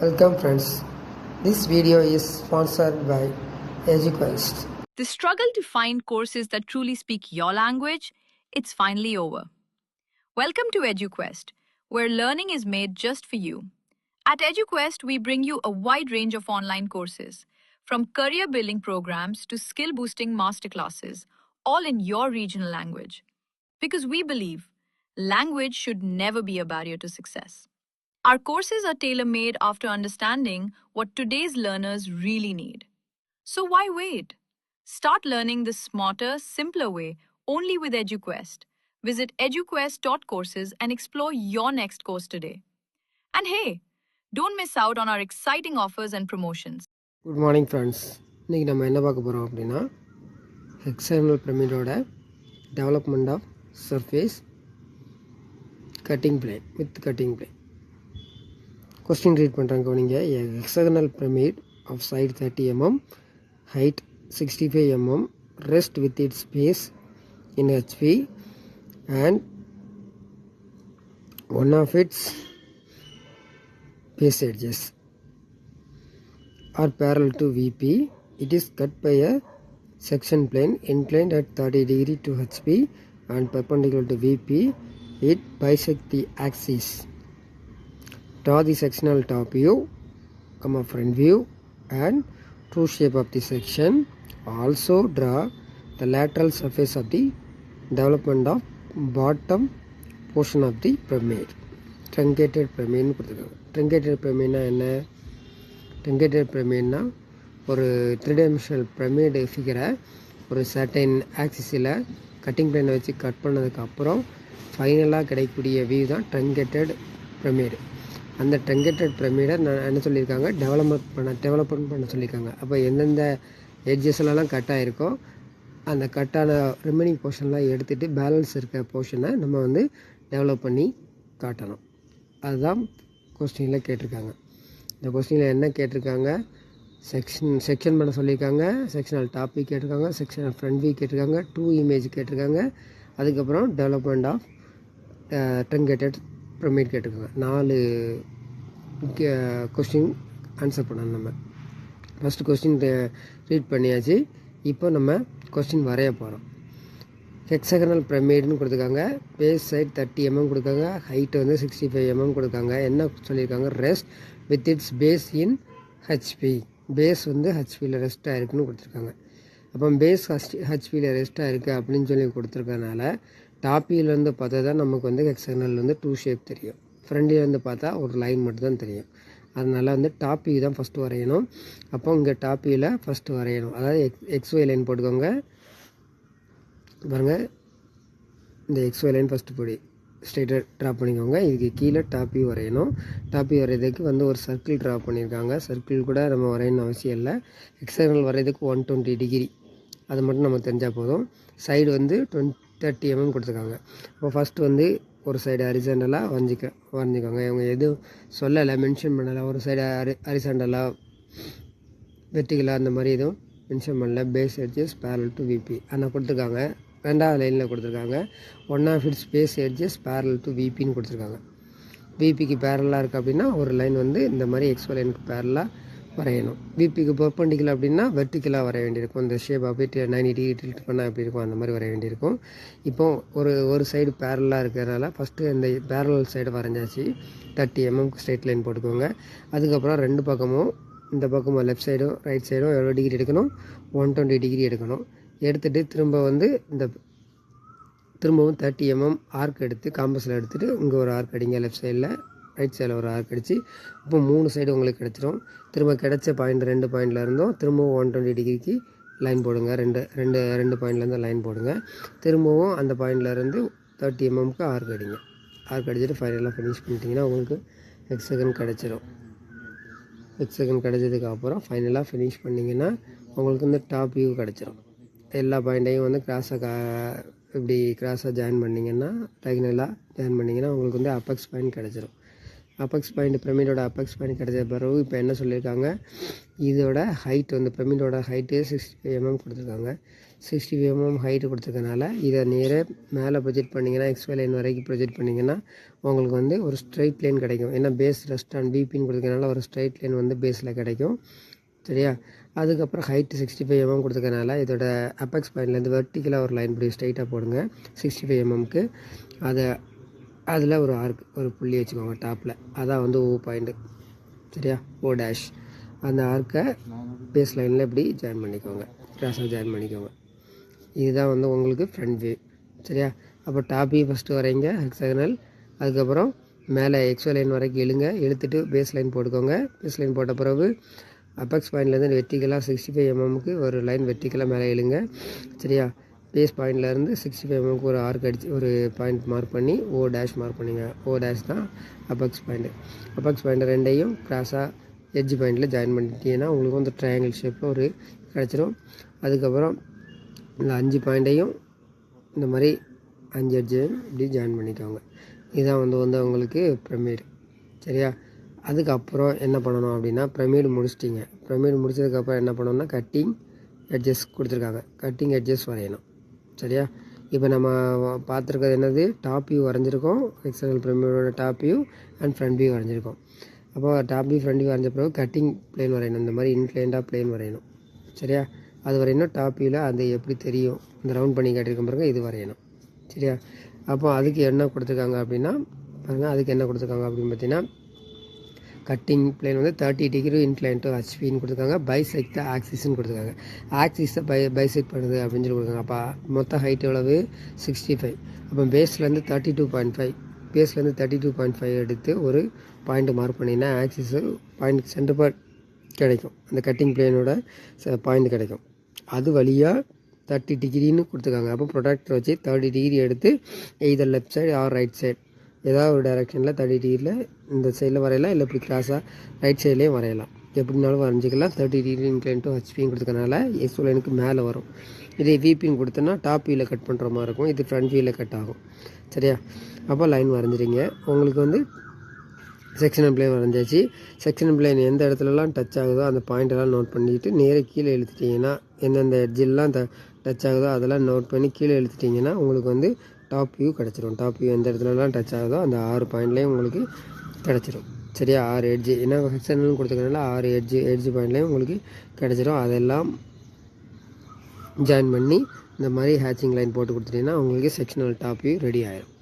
Welcome friends. This video is sponsored by EduQuest. The struggle to find courses that truly speak your language, it's finally over. Welcome to EduQuest, where learning is made just for you. At EduQuest, we bring you a wide range of online courses, from career building programs to skill boosting masterclasses, all in your regional language. Because we believe language should never be a barrier to success. Our courses are tailor made after understanding what today's learners really need. So why wait? Start learning the smarter, simpler way only with EduQuest. Visit eduquest.courses and explore your next course today. And hey, don't miss out on our exciting offers and promotions. Good morning friends. இன்னைக்கு நம்ம என்ன பார்க்க போகிறோம் அப்படின்னா hexagonal பிரமிடோட development of surface cutting plane with cutting plane. Question read பண்ணுறாங்க கவனிங்க. Hexagonal pyramid of side 30 mm, height 65 mm, rest with its base in HP and one of its base edges are parallel to VP. It is cut by a section plane inclined at 30 degree to HP and perpendicular to VP. It bisects the axis. Draw the sectional top view, front view and true shape of the section. Also draw the lateral surface of the development of bottom portion of the pyramid. Truncated pyramid. Truncated pyramid என்ன? Truncated pyramid னா ஒரு 3-dimensional pyramid ஃபிகரை ஒரு certain ஆக்சிஸில் cutting பிளேனை வச்சு cut பண்ணதுக்கு அப்புறம் ஃபைனலாக கிடைக்கக்கூடிய வியூ தான் ட்ரங்கேட்டட் பிரமிடு. அந்த ட்ரங்கேட்டட் பிரமிடை நான் என்ன சொல்லியிருக்காங்க, டெவலப்மெண்ட் பண்ண சொல்லியிருக்காங்க. அப்போ எந்தெந்த எட்ஜஸ்லாம் கட் ஆகிருக்கோ அந்த கட்டான ரிமைனிங் போர்ஷன்லாம் எடுத்துகிட்டு பேலன்ஸ் இருக்க போர்ஷனை நம்ம வந்து டெவலப் பண்ணி காட்டணும். அதுதான் கொஸ்டினில் கேட்டிருக்காங்க. இந்த கொஸ்டினில் என்ன கேட்டிருக்காங்க, செக்ஷன் பண்ண சொல்லியிருக்காங்க, செக்ஷனல் டாபிக் கேட்டிருக்காங்க, செக்ஷனல் ஃப்ரண்ட் வியூ கேட்டிருக்காங்க, 2 இமேஜ் கேட்டிருக்காங்க, அதுக்கப்புறம் டெவலப்மெண்ட் ஆஃப் ட்ரங்கேட்டட் பிரமிட் கேட்டிருக்காங்க. 4 கொஸ்டின் ஆன்சர் பண்ணணும். நம்ம ஃபஸ்ட்டு கொஸ்டின் ரீட் பண்ணியாச்சு. இப்போ நம்ம கொஸ்டின் வரைய போகிறோம். ஹெக்ஸாகனல் பிரமிட்னு கொடுத்துருக்காங்க. பேஸ் சைட் 30 mm கொடுக்காங்க. ஹைட் வந்து 65 mm கொடுக்காங்க. என்ன சொல்லியிருக்காங்க, rest with its base in HP. Base வந்து ஹெச்பியில் ரெஸ்ட்டாக இருக்குதுன்னு கொடுத்துருக்காங்க. அப்போ பேஸ் ஹெச்பியில் ரெஸ்ட்டாக இருக்குது அப்படின்னு சொல்லி கொடுத்துருக்கனால டாப்பிலேருந்து பார்த்தா தான் நமக்கு வந்து ஹெக்ஸாகனல் வந்து 2 ஷேப் தெரியும். ஃப்ரண்ட்லேருந்து பார்த்தா ஒரு லைன் மட்டும் தான் தெரியும். அதனால் வந்து டாப்பி தான் ஃபஸ்ட்டு வரையணும். அப்போ இங்கே டாப்பியில் ஃபஸ்ட்டு வரையணும். அதாவது XY லைன் போட்டுக்கோங்க. பாருங்கள், இந்த XY லைன் ஃபஸ்ட்டு போடி ஸ்ட்ரைட்டாக ட்ரா பண்ணிக்கோங்க. இதுக்கு கீழே டாப்பி வரையணும். டாப்பி வரைகிறதுக்கு வந்து ஒரு சர்க்கிள் ட்ரா பண்ணியிருக்காங்க. சர்க்கிள் கூட நம்ம வரையணும் அவசியம் இல்லை. ஹெக்ஸாகனல் வரைகிறதுக்கு 120 டிகிரி அது மட்டும் நம்ம தெரிஞ்சால் போதும். சைடு வந்து 30 mm கொடுத்துருக்காங்க. அப்போ ஃபஸ்ட்டு வந்து ஒரு சைடு ஹரிசாண்டலாக வரைஞ்சிக்கோங்க. இவங்க எதுவும் சொல்லலை, மென்ஷன் பண்ணலை. ஒரு சைடு ஹரிசாண்டலாக வெர்டிகலாக அந்த மாதிரி எதுவும் மென்ஷன் பண்ணல. Base edges parallel to VP ஆனால் கொடுத்துருக்காங்க. 2வது லைனில் கொடுத்துருக்காங்க. One of its base edges parallel to VPன்னு கொடுத்துருக்காங்க. VPக்கு பேரலாக இருக்குது அப்படின்னா ஒரு லைன் வந்து இந்த மாதிரி XY லைனுக்கு பேரலாக வரையணும். VPக்கு பர்பண்டிகுலர் அப்படின்னா வெர்டிக்கலாக வரைய வேண்டியிருக்கும். இந்த ஷேப் அப்படியே 90 டிகிரி டில்ட் பண்ணால் எப்படி இருக்கும் அந்த மாதிரி வரைய வேண்டியிருக்கும். இப்போ ஒரு சைடு பேரலாக இருக்கிறதுனால ஃபஸ்ட்டு இந்த பேரல் சைடு வரைஞ்சாச்சு. 30 mm ஸ்ட்ரைட் லைன் போட்டுக்கோங்க. அதுக்கப்புறம் 2 பக்கமும், இந்த பக்கமும் லெஃப்ட் சைடும் ரைட் சைடும் எவ்வளோ டிகிரி எடுக்கணும், 120 டிகிரி எடுக்கணும். எடுத்துகிட்டு திரும்பவும் 30 mm ஆர்க் எடுத்து காம்பஸில் எடுத்துகிட்டு இங்கே ஒரு ஆர்க் அடிங்க. லெஃப்ட் சைடில் ரைட் சைடில் ஒரு ஆர்க் அடித்து இப்போ 3 சைடு உங்களுக்கு கிடச்சிரும். திரும்ப கிடச்ச பாயிண்ட் 2 பாயிண்டில் இருந்தோம் திரும்பவும் 120 டிகிரிக்கு லைன் போடுங்க. ரெண்டு பாயிண்ட்லேருந்து லைன் போடுங்க. திரும்பவும் அந்த பாயிண்ட்லேருந்து 30 mmக்கு ஆர்க் அடிங்க. ஆர்க் அடிச்சுட்டு ஃபைனலாக ஃபினிஷ் பண்ணிட்டீங்கன்னா உங்களுக்கு ஹெக்ஸாகன் கிடச்சிரும். ஹெக்ஸாகன் கிடச்சதுக்கு அப்புறம் ஃபைனலாக ஃபினிஷ் பண்ணிங்கன்னா உங்களுக்கு வந்து டாப் வியூ கிடச்சிரும். எல்லா பாயிண்ட்டையும் வந்து இப்படி கிராஸாக ஜாயின் பண்ணிங்கன்னா, டைகனலாக ஜாயின் பண்ணிங்கன்னா உங்களுக்கு வந்து அப்பெக்ஸ் பாயிண்ட் கிடச்சிரும். அப்பெக்ஸ் பாயிண்ட் பிரமிடோட அப்பெக்ஸ் பாயிண்ட் கிடச்ச பிறகு இப்போ என்ன சொல்லியிருக்காங்க, இதோட ஹைட் வந்து பிரமிடோட ஹைட்டு 65 mm கொடுத்துருக்காங்க. 65 mm ஹைட்டு கொடுத்துருக்கனால இதை நேராக மேலே ப்ரொஜெக்ட் பண்ணிங்கன்னா XY லைன் வரைக்கும் ப்ரொஜெக்ட் பண்ணிங்கன்னா உங்களுக்கு வந்து ஒரு ஸ்ட்ரைட் லைன் கிடைக்கும். ஏன்னா பேஸ் ரெஸ்ட் ஆன் பிபின்னு கொடுத்துருக்கனால ஒரு ஸ்ட்ரைட் லைன் வந்து பேஸில் கிடைக்கும். சரியா? அதுக்கப்புறம் ஹைட்டு 65 mm கொடுத்துருக்கனால இதோட அப்பெக்ஸ் பாயிண்ட்லேருந்து வெர்டிக்கலாக ஒரு லைன் இப்படி ஸ்ட்ரைட்டாக போடுங்க 65 mmக்கு. அதில் ஒரு ஆர்க் ஒரு புள்ளி வச்சுக்கோங்க டாப்பில். அதான் வந்து O பாயிண்ட்டு. சரியா? O dash. அந்த ஆர்க்கை பேஸ் லைனில் இப்படி ஜாயின் பண்ணிக்கோங்க, கிராஸாக ஜாயின் பண்ணிக்கோங்க. இதுதான் வந்து உங்களுக்கு ஃப்ரண்ட் வியூ. சரியா? அப்போ டாப் வியூ ஃபஸ்ட்டு வரைங்க ஹெக்ஸாகனல். அதுக்கப்புறம் மேலே XY லைன் வரைக்கும் இழுத்துட்டு பேஸ் லைன் போட்டுக்கோங்க. பேஸ் லைன் போட்ட பிறகு அப்பெக்ஸ் பாயிண்ட்லேருந்து வெர்டிக்கலாக 65 mmக்கு ஒரு லைன் வெர்டிக்கலாக மேலே இழுங்க. சரியா? பேஸ் பாயிண்ட்லேருந்து 65 mmக்கு ஒரு ஆர்க் அடித்து ஒரு பாயிண்ட் மார்க் பண்ணி O டேஷ் மார்க் பண்ணிங்க. O டேஷ் தான் அப்பெக்ஸ் பாயிண்ட்டு. அப்பெக்ஸ் பாயிண்ட் ரெண்டையும் கிராஸாக எட்ஜ் பாயிண்டில் ஜாயின் பண்ணிட்டீங்கன்னா உங்களுக்கு வந்து ட்ரையாங்கிள் ஷேப்பில் ஒரு கிடச்சிரும். அதுக்கப்புறம் இந்த 5 பாயிண்ட்டையும் இந்த மாதிரி 5 எட்ஜையும் இப்படி ஜாயின் பண்ணிக்கோங்க. இதுதான் வந்து உங்களுக்கு பிரமிடு. சரியா? அதுக்கப்புறம் என்ன பண்ணணும் அப்படின்னா பிரமிடு முடிச்சிட்டிங்க. பிரமிடு முடிச்சதுக்கப்புறம் என்ன பண்ணணும்னா கட்டிங் எட்ஜஸ் கொடுத்துருக்காங்க. கட்டிங் எட்ஜஸ் வரையணும். சரியா? இப்போ நம்ம பார்த்துருக்கிறது என்னது, டாப் வியூ வரைஞ்சிருக்கோம். எக்ஸ்டர்னல் பிரமிடோட top view and front view வரைஞ்சிருக்கோம். அப்போ டாப் வியூ ஃப்ரண்ட் வியூ வரைஞ்ச பிறகு கட்டிங் பிளேன் வரையணும். இந்த மாதிரி இன்க்ளைண்டாக பிளேன் வரையணும். சரியா? அது வரையணும். டாப் வியூவில் அது எப்படி தெரியும், இந்த ரவுண்ட் பண்ணி காட்டியிருக்க பிறகு இது வரையணும். சரியா? அப்போ அதுக்கு என்ன கொடுத்துருக்காங்க அப்படின்னா பாருங்கள், அதுக்கு என்ன கொடுத்துருக்காங்க அப்படின்னு பார்த்தீங்கன்னா கட்டிங் பிளேன் வந்து 30 degree இன்க்ளைன் டு ஹெச்பின்னு கொடுத்துருக்காங்க. பைசெக்ட் த ஆக்சிஸ்ன்னு கொடுத்துருக்காங்க. ஆக்சிஸை பைசெக்ட் பண்ணுது அப்படின்னு சொல்லி கொடுக்குறாங்க. அப்போ மொத்த ஹைட் எவ்வளவு 65. அப்போ பேஸ்லேருந்து 32.5 பேஸ்லேருந்து 32.5 எடுத்து ஒரு பாயிண்ட் மார்க் பண்ணிங்கன்னா ஆக்சிஸு பாயிண்ட் சென்டர் பார்ட் கிடைக்கும். அந்த கட்டிங் பிளேனோட பாயிண்ட் கிடைக்கும். அது வழியாக 30 degreeன்னு கொடுத்துருக்காங்க. அப்போ ப்ரொடக்டர் வச்சு 30 degree எடுத்து either left side or right side ஏதாவது ஒரு டைரெக்ஷனில் 30 degreeல இந்த சைடில் வரையலாம், இல்லை இப்படி கிராஸாக ரைட் சைட்லேயும் வரையலாம். எப்படினாலும் வரைஞ்சிக்கலாம். 30 degree இன்க்ளைன் டு ஹெச்பின்னு கொடுத்துக்கனால XY லைனுக்கு மேலே வரும். இதே விபின்னு கொடுத்தோன்னா டாப் வியூவில் கட் பண்ணுற மாதிரி இருக்கும். இது ஃப்ரண்ட் வியூவில் கட் ஆகும். சரியா? அப்போ லைன் வரைஞ்சிரிங்க. உங்களுக்கு வந்து செக்ஷனல் பிளேன் வரைஞ்சாச்சு. செக்ஷனல் பிளேன் எந்த இடத்துலலாம் டச் ஆகுதோ அந்த பாயிண்டெல்லாம் நோட் பண்ணிவிட்டு நேராக கீழே இழுத்துட்டிங்கன்னா எந்தெந்த எட்ஜெல்லாம் டச் ஆகுதோ அதெல்லாம் நோட் பண்ணி கீழே இழுத்துட்டிங்கன்னா உங்களுக்கு வந்து டாப் வியூ கிடச்சிரும். டாப் வியூ எந்த இடத்துலலாம் டச் ஆகுதோ அந்த 6 பாயிண்ட்லேயும் உங்களுக்கு கிடச்சிரும். சரியா? 6 எட்ஜு ஏன்னா செக்ஷனல்னு கொடுத்துக்கனால 6 எட்ஜு பாயிண்ட்லேயும் உங்களுக்கு கிடச்சிரும். அதெல்லாம் ஜாயின் பண்ணி இந்த மாதிரி ஹேச்சிங் லைன் போட்டு கொடுத்துட்டிங்கன்னா உங்களுக்கு செக்ஷனல் டாப் வியூ ரெடி ஆகிடும்.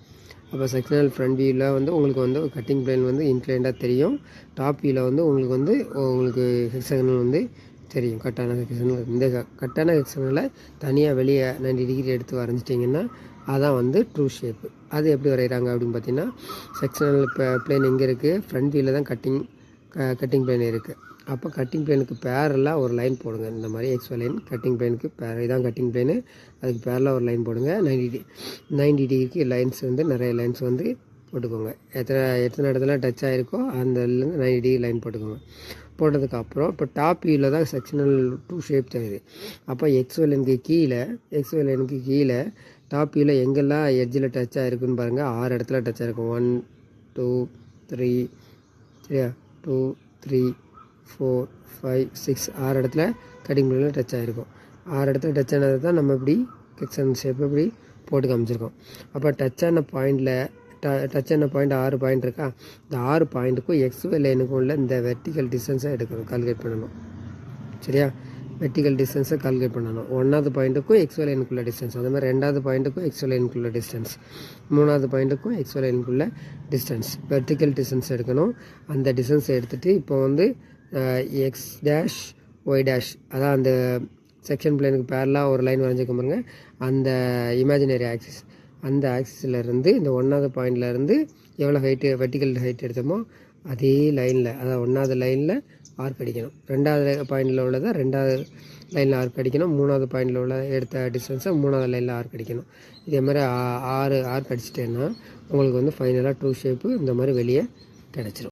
அப்போ செக்ஷனல் ஃப்ரண்ட் வியூவில் வந்து உங்களுக்கு வந்து கட்டிங் பிளேன் வந்து இன்க்ளைண்டாக தெரியும். டாப் வியூவில் வந்து உங்களுக்கு ஹெக்ஸாகனல் வந்து தெரியும். கட்டான ஹெக்ஸாகனல். இந்த கட்டான ஹெக்ஸாகனலை தனியாக வெளியே 90 degree எடுத்து வரைஞ்சிட்டிங்கன்னா அதான் வந்து ட்ரூ ஷேப்பு. அது எப்படி வரைகிறாங்க அப்படின்னு பார்த்தீங்கன்னா செக்ஷனல் பிளேன் எங்கே இருக்குது, ஃப்ரண்ட் வியூவில் தான் கட்டிங் பிளேன் இருக்குது. அப்போ கட்டிங் பிளேனுக்கு பேரலாக ஒரு லைன் போடுங்க. இந்த மாதிரி XY லைன் கட்டிங் பிளேனுக்கு இதான் கட்டிங் பிளேனு. அதுக்கு பேரலாக ஒரு லைன் போடுங்க. 90 டிகிரிக்கு லைன்ஸ் வந்து நிறைய லைன்ஸ் வந்து போட்டுக்கோங்க. எத்தனை இடத்துல டச் ஆகிருக்கோ அந்த 90 டிகிரி லைன் போட்டுக்கோங்க. போட்டதுக்கப்புறம் இப்போ டாப் வியூவில் தான் செக்ஷனல் டூ ஷேப் தெரியுது. அப்போ XY லைனுக்கு கீழே டாப் வியூவில் எங்கெல்லாம் எட்ஜில் டச் ஆகிருக்குன்னு பாருங்கள். 6 இடத்துல டச் ஆகிருக்கும். 1 2 3 சரியா 2 3 4 5 6 6 இடத்துல கட்டிங் பிளேனில் டச் ஆகிருக்கும். 6 இடத்துல டச் ஆனது தான் நம்ம இப்படி செக்ஷன் ஷேப் இப்படி போட்டு காமிச்சிருக்கோம். அப்போ டச் ஆன பாயிண்ட் 6 பாயிண்ட் இருக்கா, இந்த 6 பாயிண்ட்டுக்கும் XY லைனுக்கும் உள்ள இந்த வெர்டிக்கல் டிஸ்டன்ஸை கால்குலேட் பண்ணணும். சரியா? வெர்டிக்கல் டிஸ்டன்ஸை கால்குலேட் பண்ணணும். 1வது பாயிண்ட்டுக்கும் XY லைனுக்குள்ள டிஸ்டன்ஸ், அதே மாதிரி 2வது பாயிண்ட்டுக்கும் XY லைனுக்குள்ள டிஸ்டன்ஸ், 3வது பாயிண்ட்டுக்கும் XY லைனுக்குள்ள டிஸ்டன்ஸ், வெர்டிக்கல் டிஸ்டன்ஸ் எடுக்கணும். அந்த டிஸ்டன்ஸை எடுத்துகிட்டு இப்போ வந்து X டேஷ் Y டேஷ் அதான் அந்த செக்ஷன் பிளேனுக்கு பேரலாக ஒரு லைன் வரைஞ்சிக்க பாருங்க. அந்த இமேஜினரி ஆக்சிஸ், அந்த ஆக்சிஸ்லேருந்து இந்த 1வது பாயிண்ட்லேருந்து எவ்வளோ ஹைட்டு வெர்டிக்கல் ஹைட் எடுத்தோமோ அதே லைனில், அதாவது 1வது லைனில் ஆர்க் அடிக்கணும். 2வது பாயிண்டில் உள்ளதை 2வது லைனில் ஆர்க் அடிக்கணும். 3வது பாயிண்டில் உள்ள எடுத்த டிஸ்டன்ஸை 3வது லைனில் ஆர்க் அடிக்கணும். இதே மாதிரி 6 ஆர்க் அடிச்சிட்டேன்னா உங்களுக்கு வந்து ஃபைனலாக ட்ரூ ஷேப்பு இந்த மாதிரி வெளியே கிடச்சிரும்.